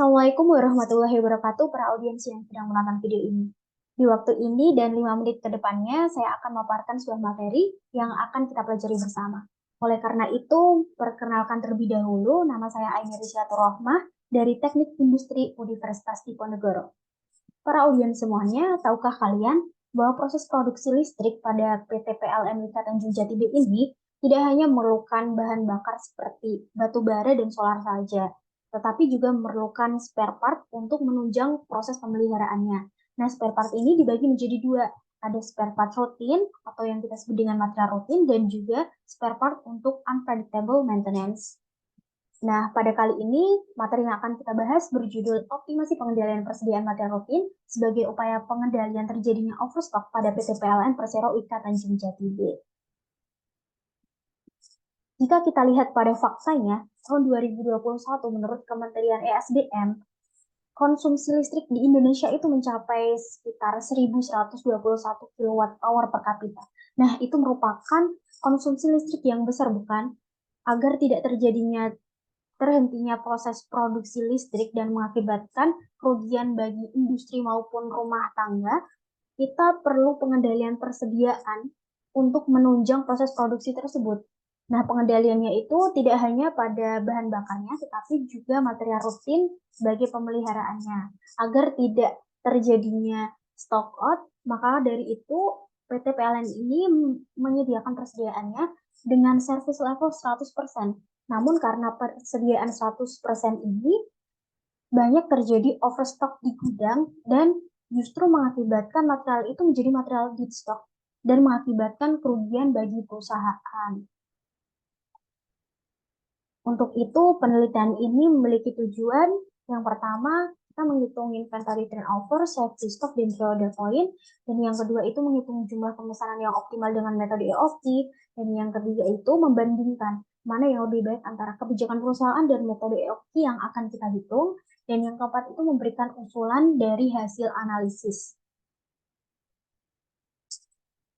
Assalamualaikum warahmatullahi wabarakatuh para audiens yang sedang menonton video ini. Di waktu ini dan 5 menit ke depannya, saya akan memaparkan sebuah materi yang akan kita pelajari bersama. Oleh karena itu, perkenalkan terlebih dahulu, nama saya Aini Risyatur Rohmah dari Teknik Industri Universitas Diponegoro. Para audiens semuanya, tahukah kalian bahwa proses produksi listrik pada PT PLN Wika Tanjung Jati B ini tidak hanya memerlukan bahan bakar seperti batu bara dan solar saja, tetapi juga memerlukan spare part untuk menunjang proses pemeliharaannya. Nah, spare part ini dibagi menjadi dua. Ada spare part rutin atau yang kita sebut dengan material rutin dan juga spare part untuk unpredictable maintenance. Nah, pada kali ini materi yang akan kita bahas berjudul Optimasi Pengendalian Persediaan Material Rutin sebagai upaya pengendalian terjadinya overstock pada PT PLN Persero Wika Tanjung Jati B. Jika kita lihat pada faktanya, tahun 2021 menurut Kementerian ESDM, konsumsi listrik di Indonesia itu mencapai sekitar 1.121 kWh per kapita. Nah, itu merupakan konsumsi listrik yang besar, bukan? Agar tidak terhentinya proses produksi listrik dan mengakibatkan kerugian bagi industri maupun rumah tangga, kita perlu pengendalian persediaan untuk menunjang proses produksi tersebut. Nah, pengendaliannya itu tidak hanya pada bahan bakarnya, tetapi juga material rutin sebagai pemeliharaannya. Agar tidak terjadinya stock out, maka dari itu PT PLN ini menyediakan persediaannya dengan service level 100%. Namun karena persediaan 100% ini banyak terjadi overstock di gudang dan justru mengakibatkan material itu menjadi material dead stock dan mengakibatkan kerugian bagi perusahaan. Untuk itu, penelitian ini memiliki tujuan yang pertama, kita menghitung inventory turnover, safety stock, dan pre-order point. Dan yang kedua itu menghitung jumlah pemesanan yang optimal dengan metode EOQ. Dan yang ketiga itu membandingkan mana yang lebih baik antara kebijakan perusahaan dan metode EOQ yang akan kita hitung. Dan yang keempat itu memberikan usulan dari hasil analisis.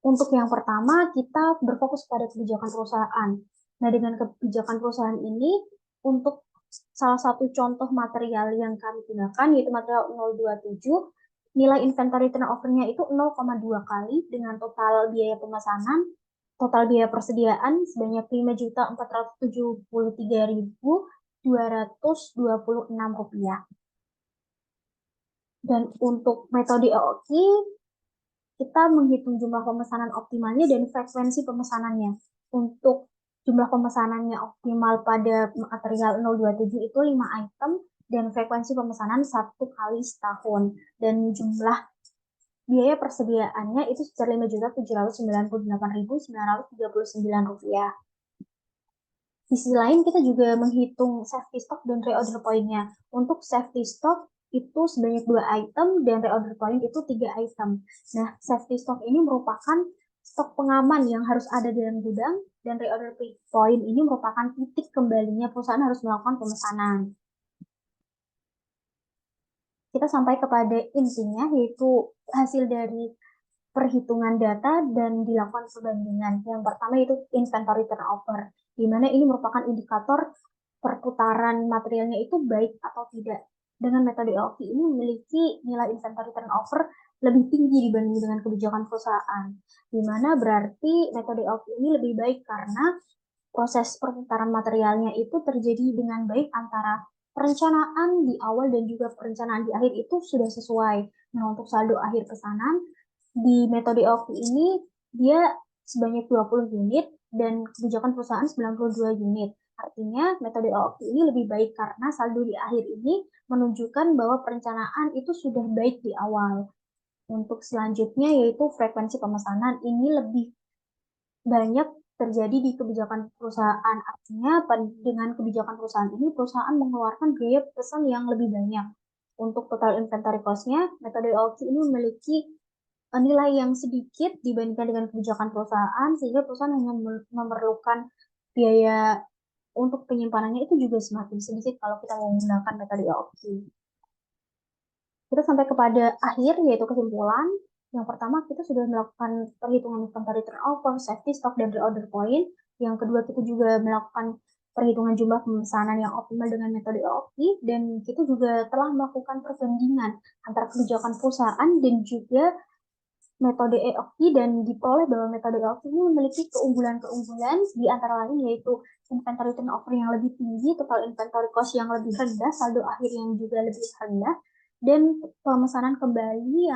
Untuk yang pertama, kita berfokus pada kebijakan perusahaan. Nah, dengan kebijakan perusahaan ini, untuk salah satu contoh material yang kami gunakan, yaitu material 027, nilai inventory turnover-nya itu 0,2 kali dengan total biaya pemesanan, total biaya persediaan sebanyak Rp5.473.226. Dan untuk metode EOQ, kita menghitung jumlah pemesanan optimalnya dan frekuensi pemesanannya. Untuk jumlah pemesanannya optimal pada material 027 itu 5 item dan frekuensi pemesanan 1 kali setahun. Dan jumlah biaya persediaannya itu sekitar Rp5.798.939. Di sisi lain, kita juga menghitung safety stock dan reorder point-nya. Untuk safety stock itu sebanyak 2 item dan reorder point itu 3 item. Nah, safety stock ini merupakan stok pengaman yang harus ada dalam gudang dan reorder point ini merupakan titik kembalinya perusahaan harus melakukan pemesanan. Kita sampai kepada intinya, yaitu hasil dari perhitungan data dan dilakukan perbandingan. Yang pertama itu inventory turnover, di mana ini merupakan indikator perputaran materialnya itu baik atau tidak. Dengan metode EOQ ini memiliki nilai inventory turnover lebih tinggi dibanding dengan kebijakan perusahaan, di mana berarti metode EOQ ini lebih baik karena proses perputaran materialnya itu terjadi dengan baik antara perencanaan di awal dan juga perencanaan di akhir itu sudah sesuai. Nah, untuk saldo akhir pesanan di metode EOQ ini dia sebanyak 20 unit dan kebijakan perusahaan 92 unit. Artinya metode EOQ ini lebih baik karena saldo di akhir ini menunjukkan bahwa perencanaan itu sudah baik di awal. Untuk selanjutnya yaitu frekuensi pemesanan ini lebih banyak terjadi di kebijakan perusahaan. Artinya dengan kebijakan perusahaan ini perusahaan mengeluarkan biaya pesan yang lebih banyak. Untuk total inventory cost-nya, metode EOQ ini memiliki nilai yang sedikit dibandingkan dengan kebijakan perusahaan, sehingga perusahaan hanya memerlukan biaya untuk penyimpanannya itu juga semakin sedikit kalau kita menggunakan metode EOQ. Kita sampai kepada akhir, yaitu kesimpulan. Yang pertama, kita sudah melakukan perhitungan inventory turnover, safety stock, dan reorder point. Yang kedua, kita juga melakukan perhitungan jumlah pemesanan yang optimal dengan metode EOKI, dan kita juga telah melakukan perbandingan antara kebijakan perusahaan dan juga metode EOKI, dan diperoleh bahwa metode EOKI ini memiliki keunggulan-keunggulan di antara lain yaitu inventory turnover yang lebih tinggi, total inventory cost yang lebih rendah, saldo akhir yang juga lebih rendah, dan pemesanan kembali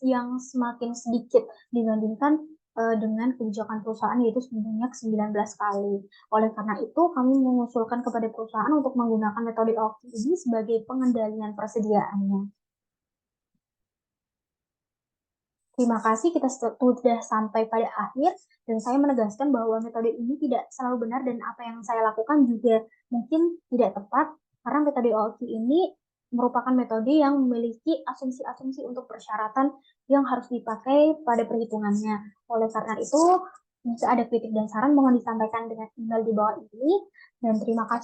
yang semakin sedikit dibandingkan dengan kebijakan perusahaan yaitu sebanyak 19 kali. Oleh karena itu, kami mengusulkan kepada perusahaan untuk menggunakan metode EOKI ini sebagai pengendalian persediaannya. Terima kasih, kita sudah sampai pada akhir, dan saya menegaskan bahwa metode ini tidak selalu benar dan apa yang saya lakukan juga mungkin tidak tepat, karena metode OOKI ini merupakan metode yang memiliki asumsi-asumsi untuk persyaratan yang harus dipakai pada perhitungannya. Oleh karena itu, jika ada kritik dan saran mohon disampaikan dengan email di bawah ini, dan terima kasih.